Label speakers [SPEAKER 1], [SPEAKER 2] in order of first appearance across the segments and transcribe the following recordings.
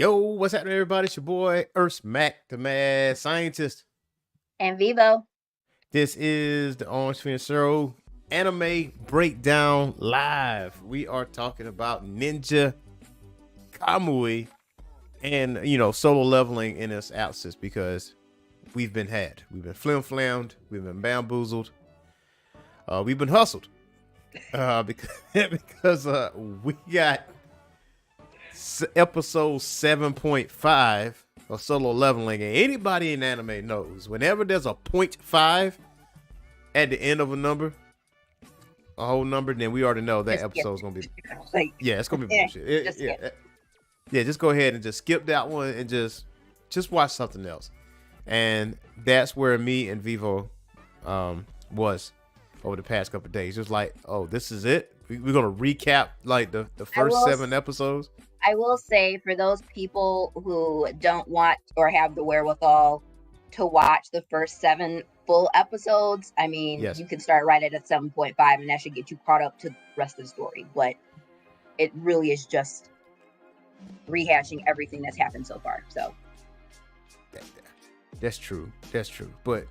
[SPEAKER 1] Yo, what's happening, everybody? It's your boy, Erskmac, the mad scientist.
[SPEAKER 2] And Vievo.
[SPEAKER 1] This is the Orange Phoenix Show anime breakdown live. We are talking about Ninja Kamui and, solo leveling in its absence because we've been had. We've been flim-flammed. We've been bamboozled. We've been hustled because we got episode 7.5 of solo leveling, and anybody in anime knows whenever there's a 0.5 at the end of a whole number, then we already know that episode's gonna be it's gonna be bullshit. Just go ahead and just skip that one and just watch something else. And that's where me and Vievo was over the past couple of days. Just like, oh, this is it. We're gonna recap like the first 7 episodes.
[SPEAKER 2] I will say, for those people who don't want or have the wherewithal to watch the first 7 full episodes, I mean, You can start right at 7.5 and that should get you caught up to the rest of the story. But it really is just rehashing everything that's happened so far. So
[SPEAKER 1] that's true. But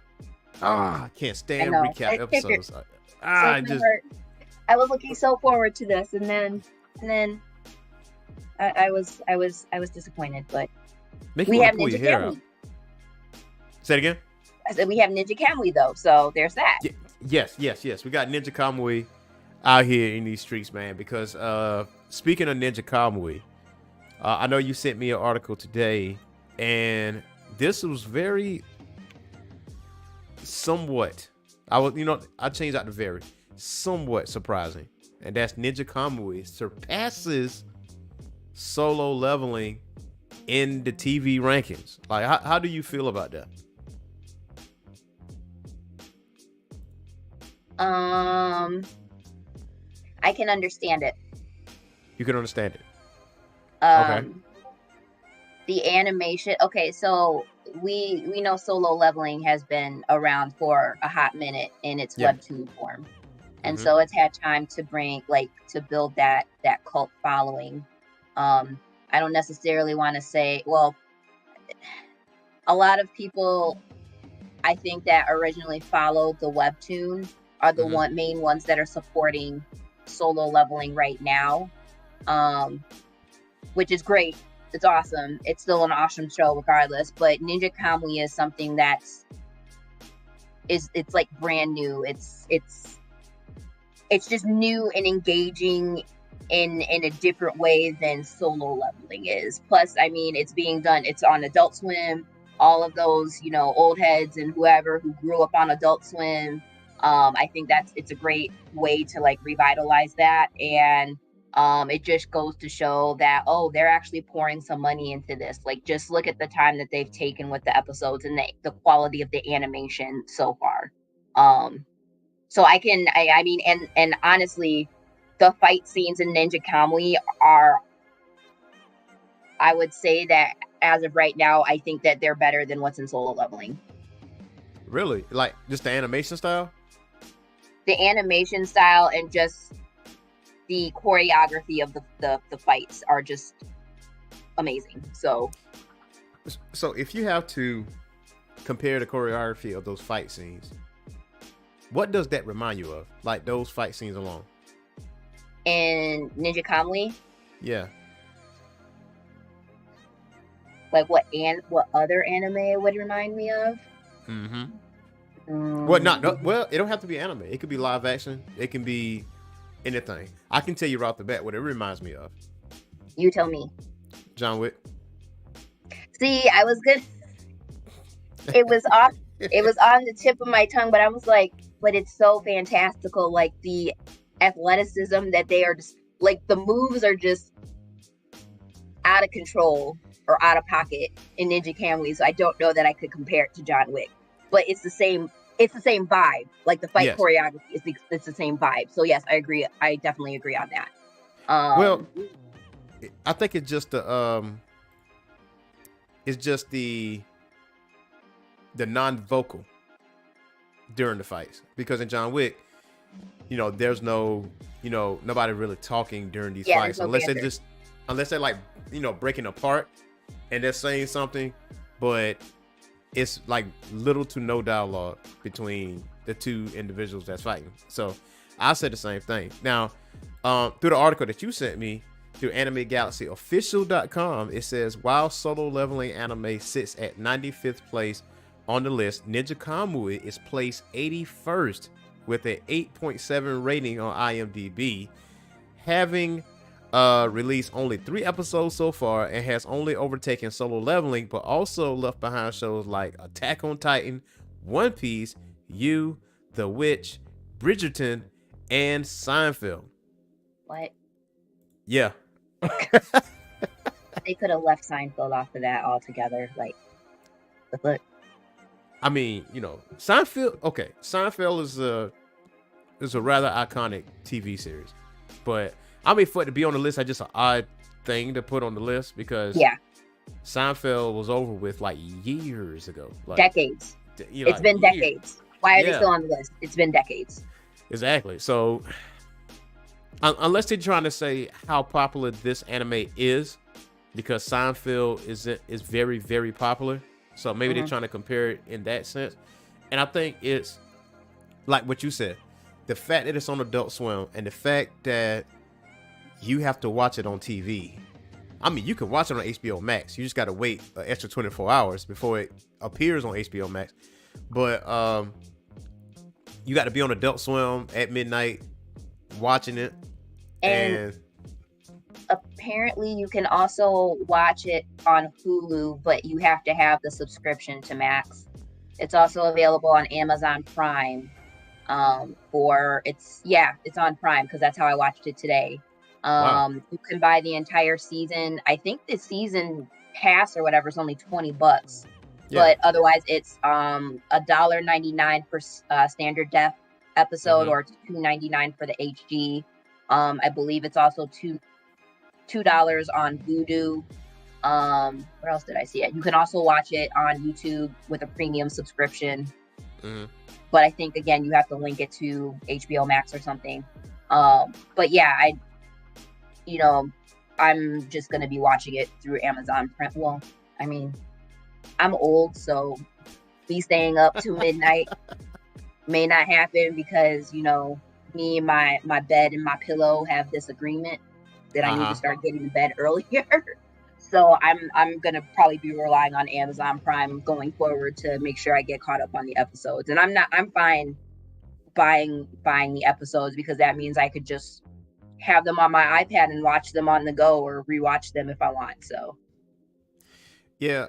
[SPEAKER 1] I can't stand recap episodes. I
[SPEAKER 2] was looking so forward to this, and then I was disappointed, but we have Ninja Kamui.
[SPEAKER 1] Say it again.
[SPEAKER 2] I said we have Ninja Kamui though, so there's that.
[SPEAKER 1] Yes. We got Ninja Kamui out here in these streets, man. Because speaking of Ninja Kamui, I know you sent me an article today, and this was very somewhat. I changed out the very somewhat surprising, and that's Ninja Kamui surpasses solo leveling in the TV rankings. Like, how do you feel about that?
[SPEAKER 2] I can understand it.
[SPEAKER 1] You can understand it.
[SPEAKER 2] Okay. The animation. Okay, so we know solo leveling has been around for a hot minute in its webtoon form, and so it's had time to build that cult following. I don't necessarily want to say, well, a lot of people, I think, that originally followed the webtoon are the main ones that are supporting solo leveling right now, which is great. It's awesome. It's still an awesome show regardless, but Ninja Kamui is something it's like brand new. It's just new and engaging in a different way than solo leveling is. Plus, I mean, it's being done. It's on Adult Swim. All of those, old heads and whoever who grew up on Adult Swim. I think it's a great way to revitalize that. And it just goes to show that, they're actually pouring some money into this. Like, just look at the time that they've taken with the episodes and the quality of the animation so far. So I mean, and honestly, the fight scenes in Ninja Kamui are, I would say that as of right now, I think that they're better than what's in solo leveling.
[SPEAKER 1] Really? Like, just the animation style?
[SPEAKER 2] The animation style and just the choreography of the fights are just amazing. So
[SPEAKER 1] if you have to compare the choreography of those fight scenes, what does that remind you of? Like, those fight scenes alone?
[SPEAKER 2] In Ninja Kamui?
[SPEAKER 1] Yeah.
[SPEAKER 2] Like what other anime it would remind me of?
[SPEAKER 1] Well, it don't have to be anime. It could be live action. It can be anything. I can tell you right off the bat what it reminds me of.
[SPEAKER 2] You tell me.
[SPEAKER 1] John Wick.
[SPEAKER 2] See, I was good. It was off. It was on the tip of my tongue, but I was like, but it's so fantastical. Like, the athleticism that they are just, like, the moves are just out of control or out of pocket in Ninja Kamui. So I don't know that I could compare it to John Wick, but it's the same vibe. Like, the fight choreography it's the same vibe. So yes, I agree. I definitely agree on that.
[SPEAKER 1] Well, I think it's just the non-vocal during the fights, because in John Wick, there's no, nobody really talking during these fights unless they're like, breaking apart. and they're saying something, but it's like little to no dialogue between the two individuals that's fighting. So I said the same thing. Now, through the article that you sent me through AnimeGalaxyOfficial.com, it says while solo leveling anime sits at 95th place on the list, Ninja Kamui is placed 81st with an 8.7 rating on IMDb, having released only 3 episodes so far, and has only overtaken Solo Leveling, but also left behind shows like Attack on Titan, One Piece, You, The Witch, Bridgerton, and Seinfeld.
[SPEAKER 2] What?
[SPEAKER 1] Yeah.
[SPEAKER 2] They could have left Seinfeld off of that altogether. Like, look.
[SPEAKER 1] I mean, you know, Seinfeld. Okay, Seinfeld is a rather iconic TV series, but I mean, for it to be on the list, that's just an odd thing to put on the list because Seinfeld was over with like years ago, like
[SPEAKER 2] decades.
[SPEAKER 1] You know,
[SPEAKER 2] it's been
[SPEAKER 1] years.
[SPEAKER 2] Decades. Why are they still on the list? It's been decades.
[SPEAKER 1] Exactly. So, unless they're trying to say how popular this anime is, because Seinfeld is very, very popular. So maybe they're trying to compare it in that sense. And I think it's like what you said, the fact that it's on Adult Swim and the fact that you have to watch it on TV. I mean, you can watch it on HBO Max. You just got to wait an extra 24 hours before it appears on HBO Max. But you got to be on Adult Swim at midnight watching it. And
[SPEAKER 2] apparently you can also watch it on Hulu, but you have to have the subscription to Max. It's also available on Amazon Prime. It's on Prime because that's how I watched it today.
[SPEAKER 1] Wow.
[SPEAKER 2] You can buy the entire season. I think the season pass or whatever is only $20, but otherwise it's $1.99 for standard def episode or $2.99 for the HD. I believe it's also $2 on Vudu. Where else did I see it? You can also watch it on YouTube with a premium subscription. But I think again you have to link it to HBO Max or something. But yeah, I'm just gonna be watching it through Amazon Prime. Well, I mean, I'm old, so me staying up to midnight may not happen because me and my bed and my pillow have this agreement that I need to start getting to bed earlier. So I'm gonna probably be relying on Amazon Prime going forward to make sure I get caught up on the episodes. And I'm fine buying the episodes because that means I could just have them on my iPad and watch them on the go or rewatch them if I want. So
[SPEAKER 1] yeah,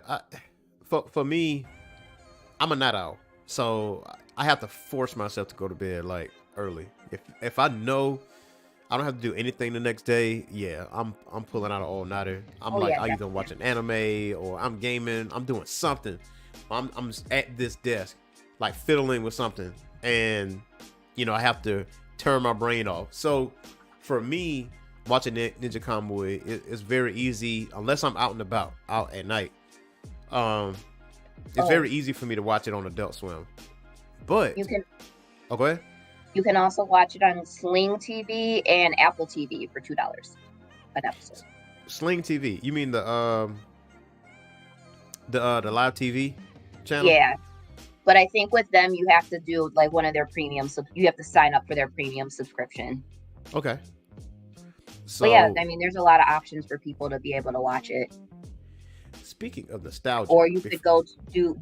[SPEAKER 1] for me, I'm a night owl, so I have to force myself to go to bed like early. If I know I don't have to do anything the next day, I'm pulling out an all-nighter. I'm either watching anime or I'm gaming. I'm doing something. I'm just at this desk, like fiddling with something, and I have to turn my brain off. So for me, watching Ninja Kamui is very easy unless I'm out and about, out at night. It's very easy for me to watch it on Adult Swim. But
[SPEAKER 2] you can.
[SPEAKER 1] Oh, go ahead.
[SPEAKER 2] You can also watch it on Sling TV and Apple TV for $2 an episode.
[SPEAKER 1] Sling TV? You mean the live TV channel?
[SPEAKER 2] Yeah, but I think with them you have to do like one of their premium. You have to sign up for their premium subscription.
[SPEAKER 1] Okay. So
[SPEAKER 2] but yeah, I mean, there's a lot of options for people to be able to watch it.
[SPEAKER 1] Speaking of nostalgia,
[SPEAKER 2] or you could go do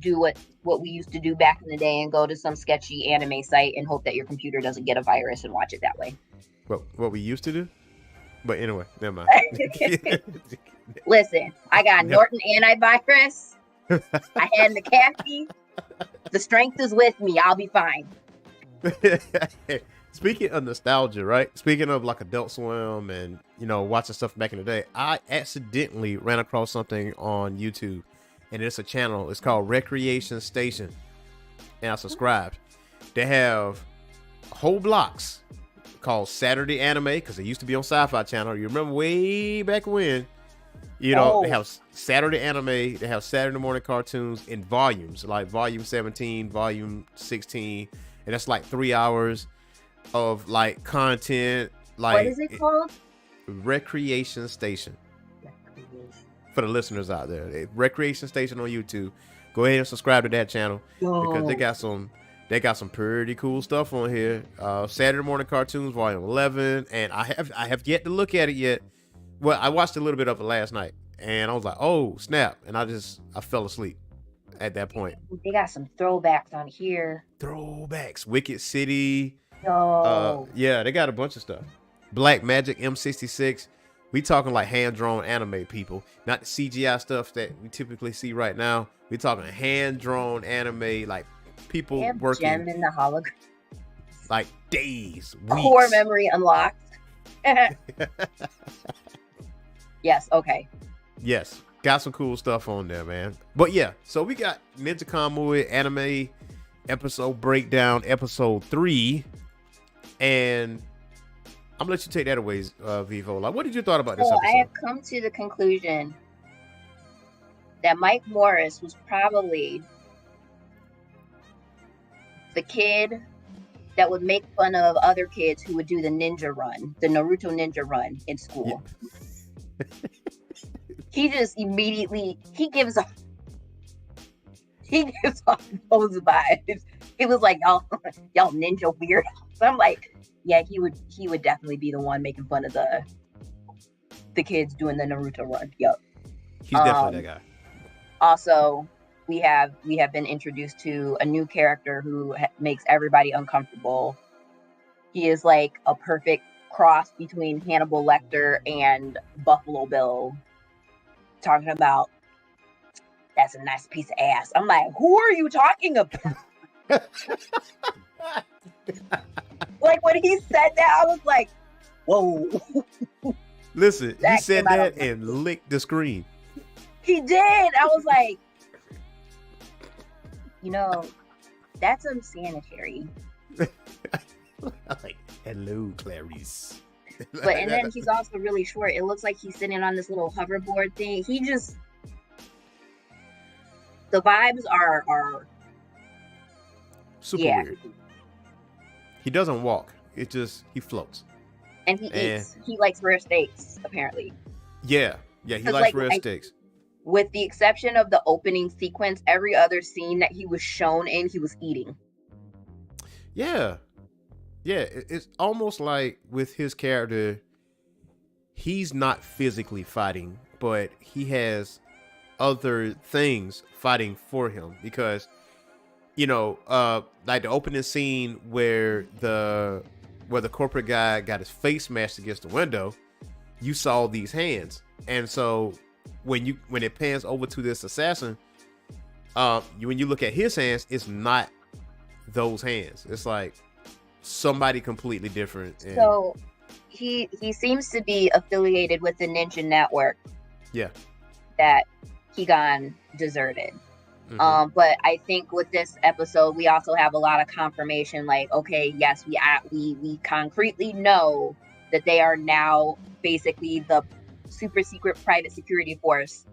[SPEAKER 2] what we used to do back in the day and go to some sketchy anime site and hope that your computer doesn't get a virus and watch it that way.
[SPEAKER 1] What we used to do? But anyway, never mind.
[SPEAKER 2] Listen, I got Norton antivirus. I had McAfee. The strength is with me. I'll be fine.
[SPEAKER 1] Speaking of nostalgia, right? Speaking of like Adult Swim and, watching stuff back in the day, I accidentally ran across something on YouTube, and it's a channel. It's called Recreation Station, and I subscribed. They have whole blocks called Saturday Anime, because it used to be on Sci-Fi Channel. You remember way back when? They have Saturday Anime. They have Saturday morning cartoons in volumes, like volume 17, volume 16, and that's like 3 hours of like content. Like,
[SPEAKER 2] what is it called?
[SPEAKER 1] Recreation Station. for the listeners out there. Recreation Station on YouTube. Go ahead and subscribe to that channel because they got some pretty cool stuff on here. Saturday Morning Cartoons Volume 11, and I have yet to look at it yet. Well, I watched a little bit of it last night, and I was like, oh snap, and I fell asleep at that point.
[SPEAKER 2] They got some throwbacks on here.
[SPEAKER 1] Throwbacks, Wicked City.
[SPEAKER 2] No.
[SPEAKER 1] Yeah, they got a bunch of stuff. Black Magic M66. We talking like hand-drawn anime, people, not the CGI stuff that we typically see right now. We talking hand-drawn anime, like people working.
[SPEAKER 2] Gem in the hologram.
[SPEAKER 1] Like days, weeks.
[SPEAKER 2] Core memory unlocked. Yes. Okay.
[SPEAKER 1] Yes, got some cool stuff on there, man. But yeah, so we got Ninja Kamui anime episode breakdown, episode 3, and I'm gonna let you take that away, Vivo. Like, what did you thought about this episode?
[SPEAKER 2] I have come to the conclusion that Mike Morris was probably the kid that would make fun of other kids who would do the ninja run, the Naruto ninja run in school. Yeah. He just immediately gives off those vibes. It was like y'all ninja weird. So I'm like, yeah, he would definitely be the one making fun of the kids doing the Naruto run. Yep.
[SPEAKER 1] He's definitely that guy.
[SPEAKER 2] Also, we have been introduced to a new character who makes everybody uncomfortable. He is like a perfect cross between Hannibal Lecter and Buffalo Bill. Talking about, that's a nice piece of ass. I'm like, who are you talking about? Like when he said that, I was like, whoa.
[SPEAKER 1] Listen, he said that and licked the screen.
[SPEAKER 2] He did. I was like, that's unsanitary.
[SPEAKER 1] Like, hello, Clarice.
[SPEAKER 2] But and then he's also really short. It looks like he's sitting on this little hoverboard thing. The vibes are
[SPEAKER 1] super weird. He doesn't walk. He floats.
[SPEAKER 2] And he eats. He likes rare steaks, apparently.
[SPEAKER 1] Yeah, he likes rare steaks.
[SPEAKER 2] With the exception of the opening sequence, every other scene that he was shown in, he was eating.
[SPEAKER 1] Yeah. Yeah, it's almost like with his character, he's not physically fighting, but he has other things fighting for him because, like the opening scene where the corporate guy got his face smashed against the window, you saw these hands. And so when it pans over to this assassin, when you look at his hands, it's not those hands. It's like somebody completely different.
[SPEAKER 2] So he seems to be affiliated with the Ninja Network.
[SPEAKER 1] Yeah. That
[SPEAKER 2] Higan deserted. Mm-hmm. But I think with this episode, we also have a lot of confirmation. Like, okay, yes, we concretely know that they are now basically the super secret private security force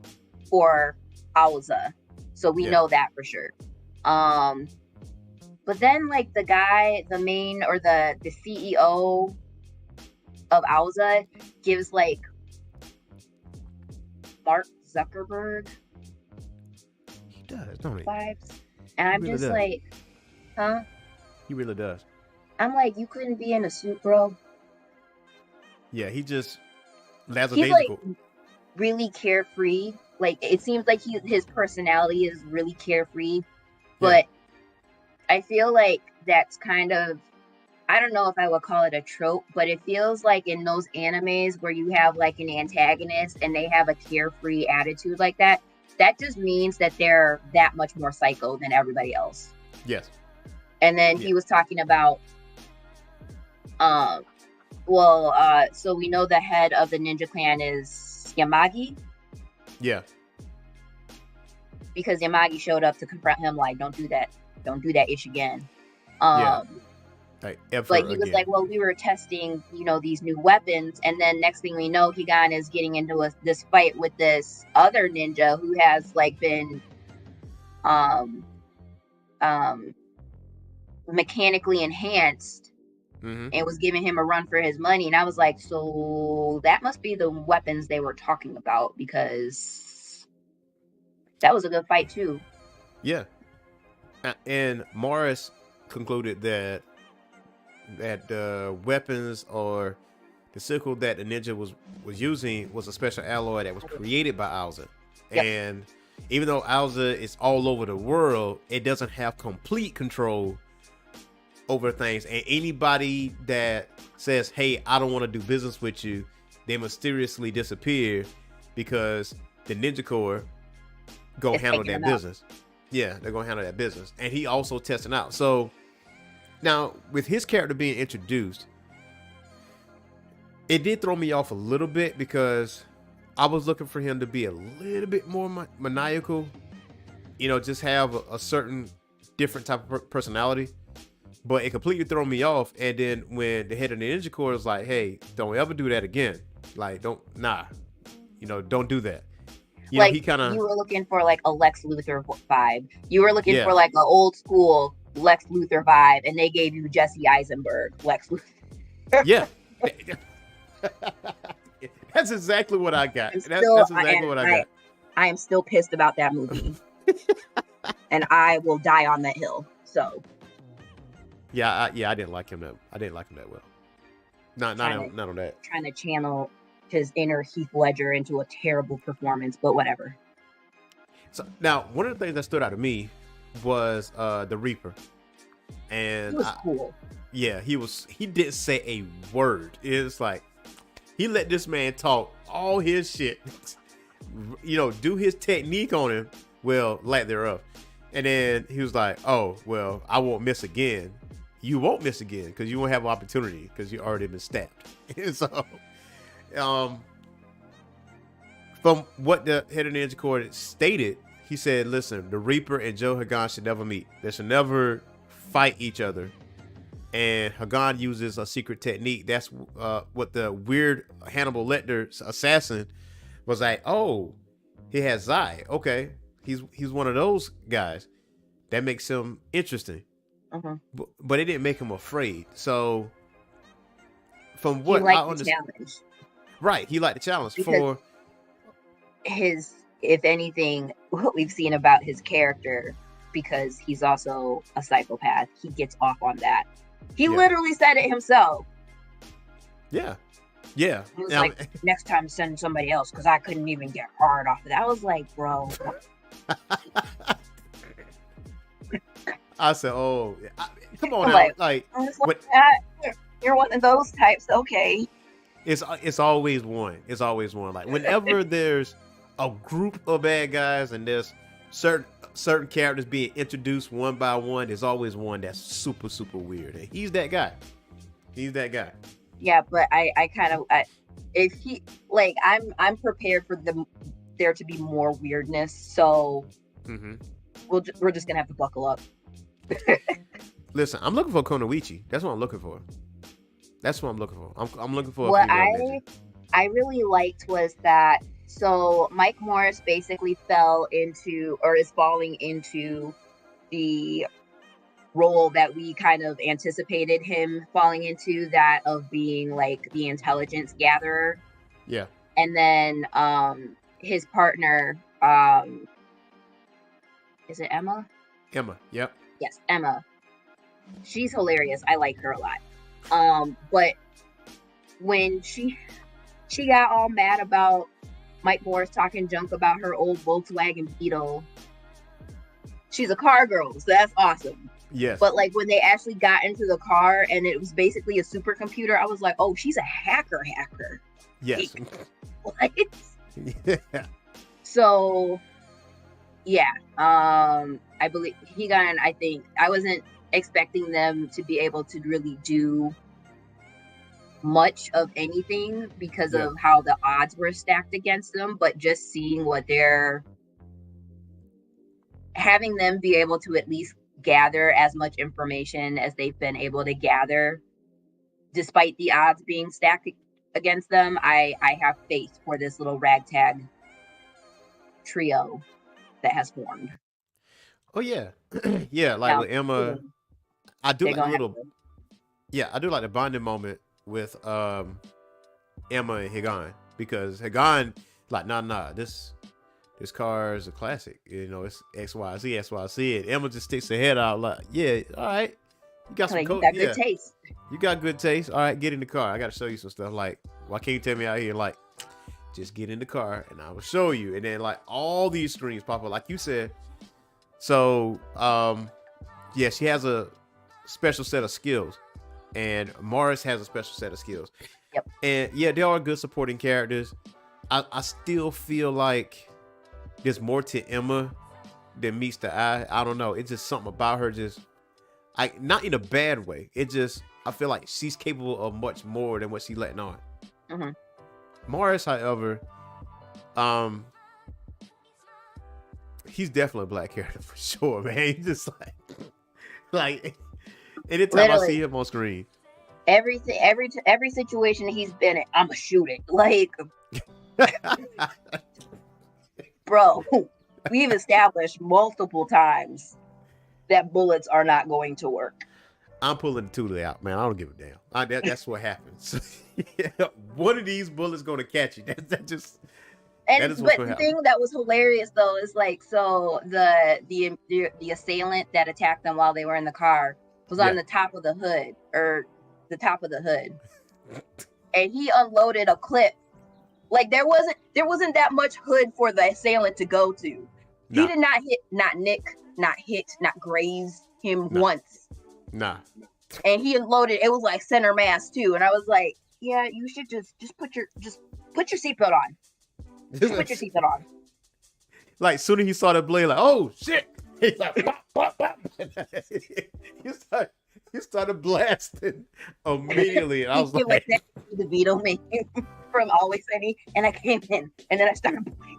[SPEAKER 2] for Aoza. So we know that for sure. But then, like, the guy, the main or the CEO of Aoza gives like Mark Zuckerberg.
[SPEAKER 1] He does, don't he?
[SPEAKER 2] Vibes, and I'm just like, huh?
[SPEAKER 1] He really does.
[SPEAKER 2] I'm like, you couldn't be in a suit, bro.
[SPEAKER 1] Yeah, he just
[SPEAKER 2] he's like really carefree. Like it seems like his personality is really carefree, but I feel like that's kind of, I don't know if I would call it a trope, but it feels like in those animes where you have like an antagonist and they have a carefree attitude like that, that just means that they're that much more psycho than everybody else.
[SPEAKER 1] Yes.
[SPEAKER 2] And then he was talking about, so we know the head of the ninja clan is Yamagi.
[SPEAKER 1] Yeah.
[SPEAKER 2] Because Yamagi showed up to confront him like, don't do that ish again.
[SPEAKER 1] Like
[SPEAKER 2] but he was like, well, we were testing, these new weapons, and then next thing we know, Higan is getting into this fight with this other ninja who has like been mechanically enhanced, and was giving him a run for his money. And I was like, so that must be the weapons they were talking about, because That was a good fight too.
[SPEAKER 1] Yeah. And Morris concluded that the weapons or the sickle that the ninja was using was a special alloy that was created by Alza.
[SPEAKER 2] Yep.
[SPEAKER 1] And even though Alza is all over the world, it doesn't have complete control over things. And anybody that says, hey, I don't want to do business with you, they mysteriously disappear because the Ninja Corps go handle that business. Yeah, they're gonna handle that business. And he also testing out. So now with his character being introduced, it did throw me off a little bit because I was looking for him to be a little bit more maniacal, you know, just have a certain different type of personality. But it completely threw me off. And then when the head of the Ninja Corps is like, hey, don't ever do that again. Like, don't do that. You
[SPEAKER 2] like,
[SPEAKER 1] know, he kind of,
[SPEAKER 2] you were looking for like a Lex Luthor vibe. You were looking for like an old school Lex Luthor vibe, and they gave you Jesse Eisenberg, Lex Luthor.
[SPEAKER 1] Yeah. That's exactly what I got. That's exactly what I got.
[SPEAKER 2] I am still pissed about that movie. And I will die on that hill. So.
[SPEAKER 1] Yeah, I didn't like him that well. Not on that.
[SPEAKER 2] Trying to channel his inner Heath Ledger into a terrible performance, but whatever.
[SPEAKER 1] So now, one of the things that stood out to me was the Reaper, and
[SPEAKER 2] he was cool.
[SPEAKER 1] Yeah, he didn't say a word. It's like he let this man talk all his shit, you know, do his technique on him, well, lack thereof, and then he was like, "Oh, well, I won't miss again." You won't miss again because you won't have an opportunity because you already been stabbed. So, from what the head of the Ninja Corps stated, he said, listen, the Reaper and Joe Higan should never meet. They should never fight each other. And Higan uses a secret technique. That's what the weird Hannibal Lecter assassin was like, oh, he has Zai. Okay, he's one of those guys. That makes him interesting.
[SPEAKER 2] Uh-huh.
[SPEAKER 1] But it didn't make him afraid. So, from what
[SPEAKER 2] I understand,
[SPEAKER 1] right, he liked the challenge
[SPEAKER 2] because
[SPEAKER 1] for
[SPEAKER 2] his, if anything, what we've seen about his character, because he's also a psychopath, he gets off on that. He literally said it himself.
[SPEAKER 1] Yeah.
[SPEAKER 2] He was like, next time send somebody else because I couldn't even get hard off of that. I was like, bro.
[SPEAKER 1] I said, "Oh, come on now!" Like
[SPEAKER 2] you're one of those types, okay?
[SPEAKER 1] It's always one. It's always one. Like whenever there's a group of bad guys and there's certain characters being introduced one by one, there's always one that's super super weird, and he's that guy.
[SPEAKER 2] Yeah, but I kind of if he like I'm prepared for there to be more weirdness, so we're just gonna have to buckle up.
[SPEAKER 1] Listen, I'm looking for Konoichi. That's what I'm looking for. I'm looking for.
[SPEAKER 2] What I really liked was that, so Mike Morris basically fell into, or is falling into, the role that we kind of anticipated him falling into, that of being like the intelligence gatherer.
[SPEAKER 1] Yeah.
[SPEAKER 2] And then his partner, is it Emma?
[SPEAKER 1] Emma, yep.
[SPEAKER 2] Yes, Emma. She's hilarious. I like her a lot. But when she got all mad about Mike Morris talking junk about her old Volkswagen Beetle, she's a car girl, so that's awesome.
[SPEAKER 1] Yes.
[SPEAKER 2] But like when they actually got into the car and it was basically a supercomputer, I was like, oh, she's a hacker.
[SPEAKER 1] Yes.
[SPEAKER 2] What?
[SPEAKER 1] Yeah.
[SPEAKER 2] So yeah, I believe Higan, I think I wasn't expecting them to be able to really do much of anything because of how the odds were stacked against them, but just seeing what they're having them be able to at least gather as much information as they've been able to gather despite the odds being stacked against them, I have faith for this little ragtag trio that has formed.
[SPEAKER 1] Oh yeah. Yeah, like now, with Emma, I do like a little I do like the bonding moment with Emma and Higan, because Higan like nah this this car is a classic. You know, it's XYZ, XYZ. And Emma just sticks her head out like, yeah, all right. You got some
[SPEAKER 2] Like, you
[SPEAKER 1] coke.
[SPEAKER 2] got
[SPEAKER 1] Yeah.
[SPEAKER 2] good taste.
[SPEAKER 1] You got good taste. All right, get in the car. I got to show you some stuff. Like, why can't you tell me out here? Like, just get in the car and I will show you. And then like all these screens pop up, like you said. So, yeah, she has a special set of skills, and Morris has a special set of skills.
[SPEAKER 2] Yep.
[SPEAKER 1] And yeah, they are good supporting characters. I still feel like there's more to Emma than meets the eye. I don't know. It's just something about her. Just not in a bad way. It just, I feel like she's capable of much more than what she's letting on.
[SPEAKER 2] Mm-hmm.
[SPEAKER 1] Morris, however, he's definitely a black character for sure, man. He's just like anytime
[SPEAKER 2] Literally.
[SPEAKER 1] I see him on screen,
[SPEAKER 2] Every situation he's been in, I'ma shoot it. Like, bro, we've established multiple times that bullets are not going to work.
[SPEAKER 1] I'm pulling the toolie out, man. I don't give a damn. That's what happens. One of these bullets going to catch you. That is what's
[SPEAKER 2] But
[SPEAKER 1] gonna
[SPEAKER 2] the
[SPEAKER 1] happen.
[SPEAKER 2] thing that was hilarious though is like, so the assailant that attacked them while they were in the car was on the top of the hood, and he unloaded a clip. Like there wasn't that much hood for the assailant to go to.
[SPEAKER 1] Nah.
[SPEAKER 2] He did not not graze him
[SPEAKER 1] Nah.
[SPEAKER 2] once.
[SPEAKER 1] Nah.
[SPEAKER 2] And he unloaded. It was like center mass too, and I was like, yeah, you should just put your seatbelt on. Just put your seatbelt on.
[SPEAKER 1] Like soon as he saw the blade, like, oh shit! He's like, pop, pop, pop. he started blasting immediately, and I was like,
[SPEAKER 2] that the Vito meme from Always Sunny, and I came in, and then I started playing.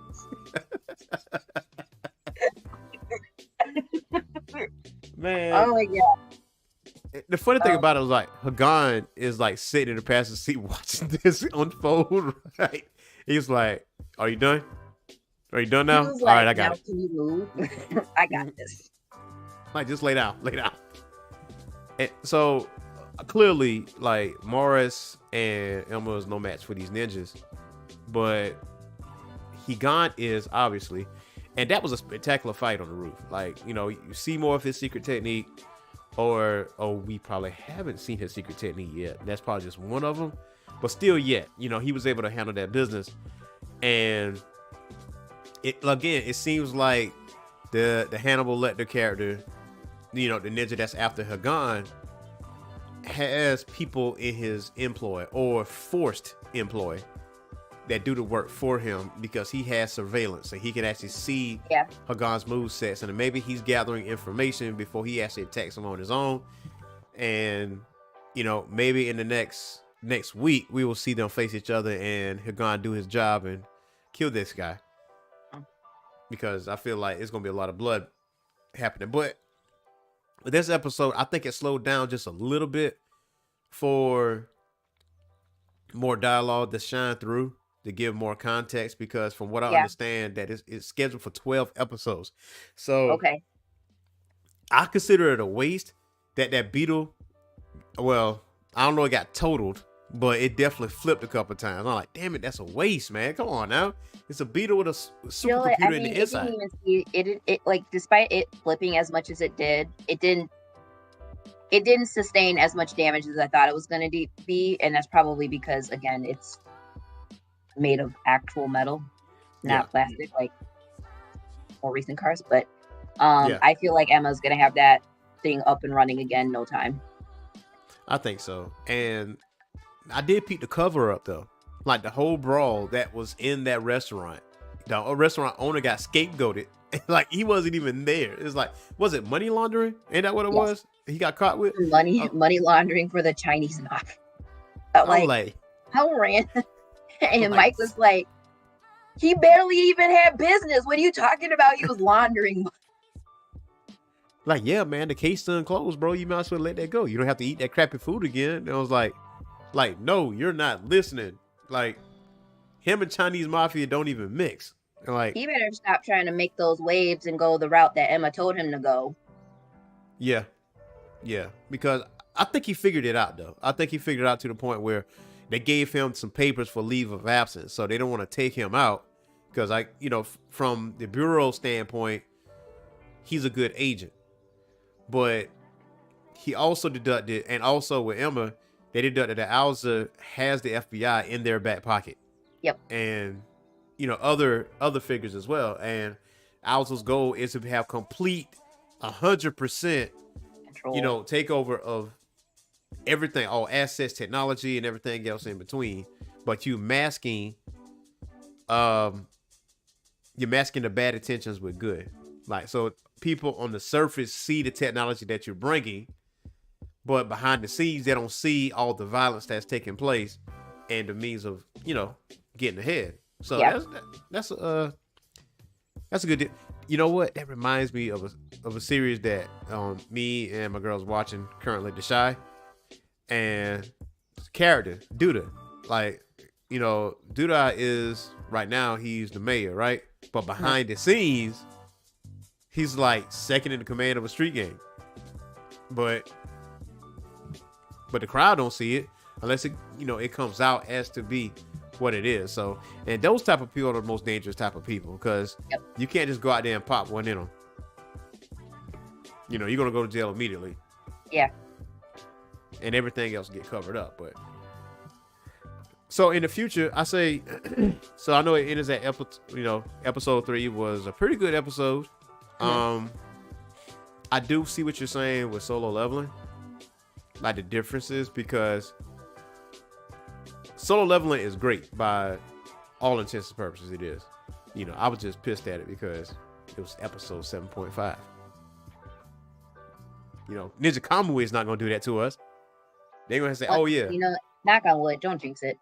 [SPEAKER 1] man.
[SPEAKER 2] Oh my god!
[SPEAKER 1] The funny thing about it was like Higan is like sitting in the passenger seat watching this unfold. Right? He's like, "Are you done? Are you done now?
[SPEAKER 2] He was
[SPEAKER 1] All
[SPEAKER 2] like,
[SPEAKER 1] right, I got
[SPEAKER 2] now
[SPEAKER 1] it.
[SPEAKER 2] Can you move? I got this."
[SPEAKER 1] Like, just lay down, lay down." And so clearly, like Morris and Emma is no match for these ninjas, but Higan is obviously, and that was a spectacular fight on the roof. Like, you know, you see more of his secret technique, or we probably haven't seen his secret technique yet. That's probably just one of them, but still, yet, you know, he was able to handle that business, and it seems like the Hannibal Lecter character, you know, the ninja that's after Higan, has people in his employ or forced employ that do the work for him because he has surveillance and he can actually see Higan's movesets, and maybe he's gathering information before he actually attacks him on his own. And you know, maybe in the next week we will see them face each other and Higan do his job and kill this guy, because I feel like it's gonna be a lot of blood happening. But this episode, I think it slowed down just a little bit for more dialogue to shine through, to give more context, because from what I understand, that it's scheduled for 12 episodes. So
[SPEAKER 2] Okay.
[SPEAKER 1] I consider it a waste that beetle, well, I don't know, it got totaled, but it definitely flipped a couple of times. I'm like, damn it, that's a waste, man. Come on now. It's a beetle with a supercomputer in the inside.
[SPEAKER 2] It like, despite it flipping as much as it did, it didn't sustain as much damage as I thought it was going to be, and that's probably because, again, it's made of actual metal, not plastic like more recent cars. But I feel like Emma's going to have that thing up and running again in no time.
[SPEAKER 1] I think so. And I did peek the cover up though. Like the whole brawl that was in that restaurant, the restaurant owner got scapegoated. Like he wasn't even there. It's like, was it money laundering? Ain't that what it was? He got caught with
[SPEAKER 2] money laundering for the Chinese mafia. Like, how random. And Mike was like, he barely even had business. What are you talking about? He was laundering money.
[SPEAKER 1] Like, yeah, man, the case done closed, bro. You might as well let that go. You don't have to eat that crappy food again. And I was like, no, you're not listening. Like, him and Chinese mafia don't even mix. And like,
[SPEAKER 2] he better stop trying to make those waves and go the route that Emma told him to go.
[SPEAKER 1] Yeah, because I think he figured it out though. I think he figured it out to the point where they gave him some papers for leave of absence, so they don't want to take him out because from the bureau standpoint, he's a good agent, but he also deducted, and also with Emma, they deducted that Alza has the FBI in their back pocket.
[SPEAKER 2] Yep.
[SPEAKER 1] And other figures as well. And Alza's goal is to have complete 100%
[SPEAKER 2] control,
[SPEAKER 1] takeover of everything, all assets, technology, and everything else in between. But you're masking the bad intentions with good. Like, so people on the surface see the technology that you're bringing, but behind the scenes, they don't see all the violence that's taking place and the means of, getting ahead. So that's a good deal. You know what? That reminds me of a series that me and my girl's watching currently, The Shy, and character Duda. Like, Duda is right now, he's the mayor, right? But behind the scenes, he's like second in the command of a street gang. But the crowd don't see it unless it comes out as to be what it is. So, and those type of people are the most dangerous type of people, because you can't just go out there and pop one in them. You're gonna go to jail immediately.
[SPEAKER 2] Yeah.
[SPEAKER 1] And everything else get covered up. But so in the future, I say, so I know it ends at episode 3 was a pretty good episode. I do see what you're saying with solo leveling, like the differences, because solo leveling is great by all intents and purposes. It is. I was just pissed at it because it was episode 7.5. Ninja Kamui is not going to do that to us. They're going to say, oh, yeah.
[SPEAKER 2] Knock on wood. Don't jinx it.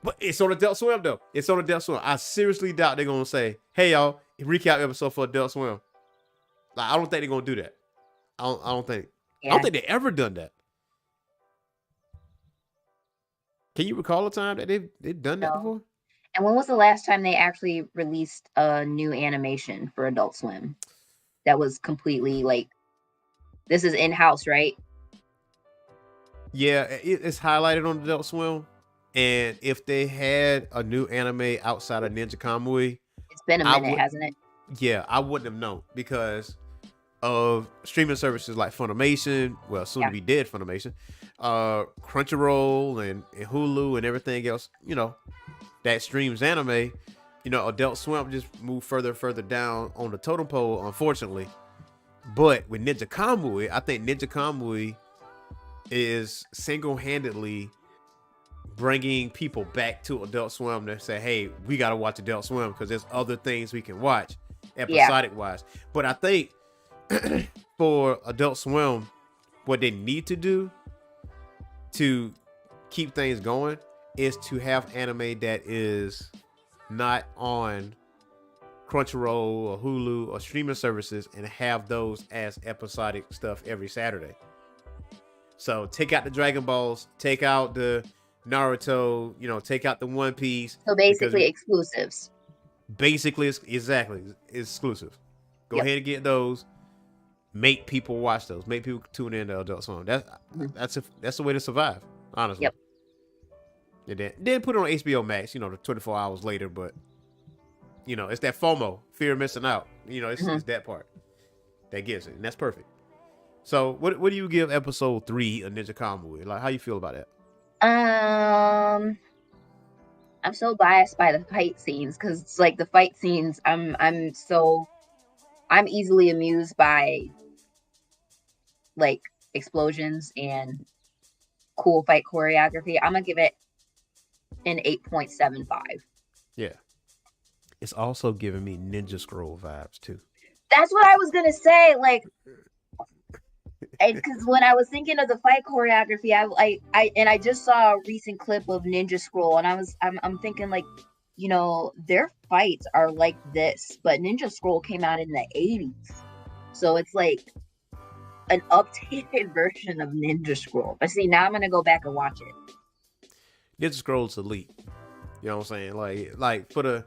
[SPEAKER 1] But it's on Adult Swim, though. It's on Adult Swim. I seriously doubt they're going to say, hey, y'all, recap episode for Adult Swim. Like, I don't think they're going to do that. I don't think. Yeah. I don't think they ever done that. Can you recall a time that they've done that before?
[SPEAKER 2] And when was the last time they actually released a new animation for Adult Swim that was completely like, this is in-house, right?
[SPEAKER 1] Yeah, it's highlighted on Adult Swim. And if they had a new anime outside of Ninja Kamui,
[SPEAKER 2] it's been a minute, hasn't it?
[SPEAKER 1] Yeah, I wouldn't have known because of streaming services like Funimation, well, soon to be dead Funimation, Crunchyroll and Hulu and everything else, that streams anime. Adult Swim just moved further and further down on the totem pole, unfortunately. But with Ninja Kamui, I think Ninja Kamui is single-handedly bringing people back to Adult Swim to say, hey, we got to watch Adult Swim because there's other things we can watch episodic-wise. But I think for Adult Swim, what they need to do to keep things going is to have anime that is not on Crunchyroll or Hulu or streaming services and have those as episodic stuff every Saturday. So take out the Dragon Balls, take out the Naruto, take out the One Piece.
[SPEAKER 2] So basically exclusives.
[SPEAKER 1] Basically, it's exclusive. Go ahead and get those. Make people watch those. Make people tune in to Adult Swim. That's the way to survive, honestly.
[SPEAKER 2] Yep.
[SPEAKER 1] And then put it on HBO Max, the 24 hours later, but it's that FOMO, fear of missing out. It's that part that gets it, and that's perfect. So, what do you give episode 3 of Ninja Kamui? Like, how you feel about that?
[SPEAKER 2] I'm so biased by the fight scenes because it's like the fight scenes. I'm easily amused by like explosions and cool fight choreography. I'm gonna give it an 8.75.
[SPEAKER 1] Yeah. It's also giving me Ninja Scroll vibes too.
[SPEAKER 2] That's what I was gonna say. Like, because when I was thinking of the fight choreography, I just saw a recent clip of Ninja Scroll, and I'm thinking like, their fights are like this, but Ninja Scroll came out in the 80s, so it's like an updated version of Ninja Scroll. But see, now I'm gonna go back and watch it.
[SPEAKER 1] Ninja Scroll's elite. You know what I'm saying? Like for the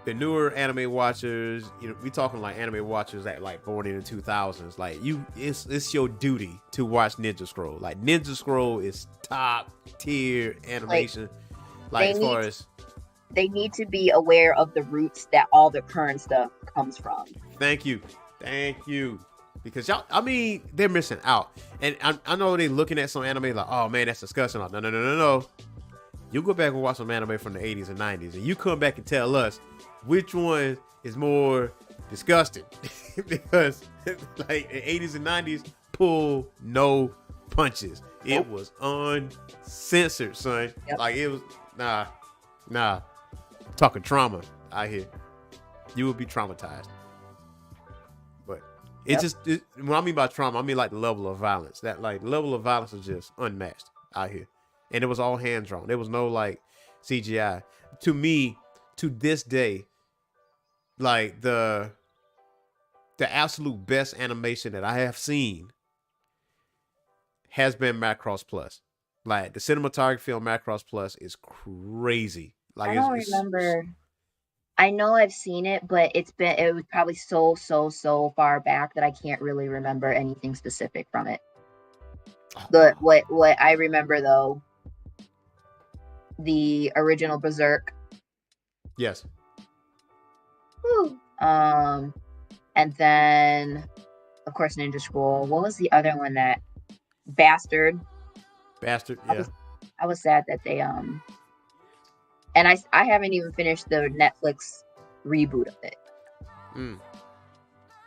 [SPEAKER 1] newer anime watchers, we talking like anime watchers that like born in the 2000s. Like it's your duty to watch Ninja Scroll. Like Ninja Scroll is top tier animation. Like as far as
[SPEAKER 2] they need to be aware of the roots that all the current stuff comes from.
[SPEAKER 1] Thank you. Because y'all, I mean, they're missing out. And I know they looking at some anime like, oh man, that's disgusting. No. You go back and watch some anime from the 80s and 90s, and you come back and tell us which one is more disgusting. Because like the 80s and 90s pull no punches. It was uncensored, son.
[SPEAKER 2] Yep.
[SPEAKER 1] Like it was nah. Talking trauma out here. You would be traumatized. But when I mean by trauma, I mean like the level of violence. That like level of violence is just unmatched out here. And it was all hand drawn. There was no like CGI. To me, to this day, like the absolute best animation that I have seen has been Macross Plus. Like the cinematography on Macross Plus is crazy. Like
[SPEAKER 2] I don't remember. I know I've seen it, but it was probably so far back that I can't really remember anything specific from it. But what I remember though, the original Berserk.
[SPEAKER 1] Yes.
[SPEAKER 2] Woo. And then of course Ninja Scroll. What was the other one that Bastard?
[SPEAKER 1] Yeah.
[SPEAKER 2] I was sad that they and I haven't even finished the Netflix reboot of it.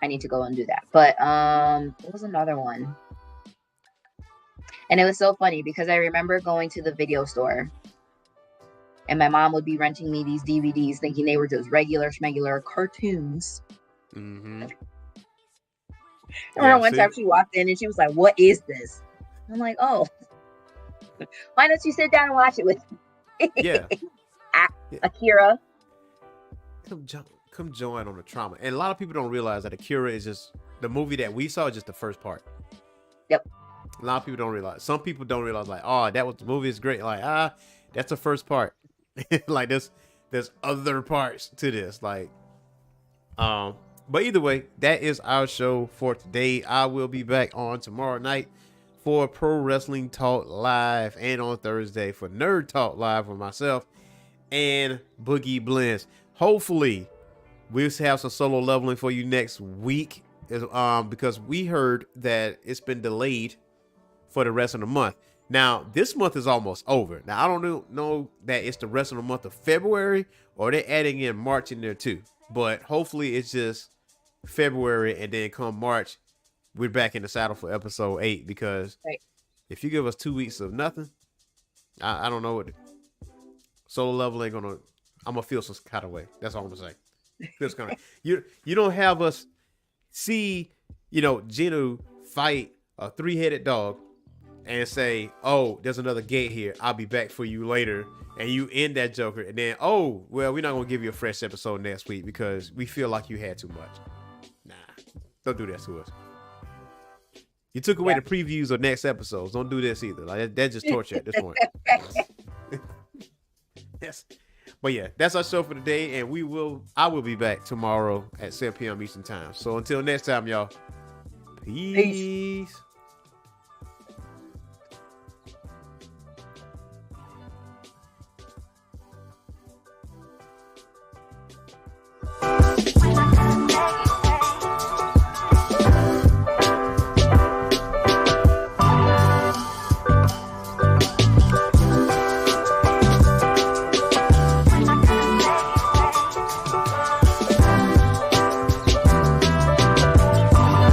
[SPEAKER 2] I need to go and do that. But what was another one? And it was so funny because I remember going to the video store and my mom would be renting me these DVDs thinking they were just regular schmegular cartoons.
[SPEAKER 1] Mm-hmm.
[SPEAKER 2] I remember one time she walked in and she was like, "What is this?" I'm like, "Oh, why don't you sit down and watch it with me?"
[SPEAKER 1] Yeah.
[SPEAKER 2] Akira.
[SPEAKER 1] Come join on the trauma. And a lot of people don't realize that Akira is just the movie that we saw is just the first part.
[SPEAKER 2] Yep.
[SPEAKER 1] A lot of people don't realize. Some people don't realize like, oh, that was the movie is great. Like, that's the first part. Like there's other parts to this. Like, but either way, that is our show for today. I will be back on tomorrow night for Pro Wrestling Talk Live and on Thursday for Nerd Talk Live with myself and Boogie Blends. Hopefully we'll have some solo leveling for you next week, because we heard that it's been delayed for the rest of the month. Now this month is almost over. Now I don't know that it's the rest of the month of February or they're adding in March in there too, but hopefully it's just February, and then come March we're back in the saddle for episode 8, because if you give us 2 weeks of nothing, I don't know what solo level ain't gonna. I'm gonna feel some kind of way. That's all I'm gonna say. Feels kind of you don't have us see Genu fight a 3-headed dog and say, "Oh, there's another gate here. I'll be back for you later," and you end that Joker, and then, "Oh, well, we're not gonna give you a fresh episode next week because we feel like you had too much." Nah, don't do that to us. You took away the previews of next episodes. Don't do this either. Like that's just torture at this point. Yes. But yeah, that's our show for today, and I will be back tomorrow at 7 p.m. Eastern time. So until next time, y'all. Peace.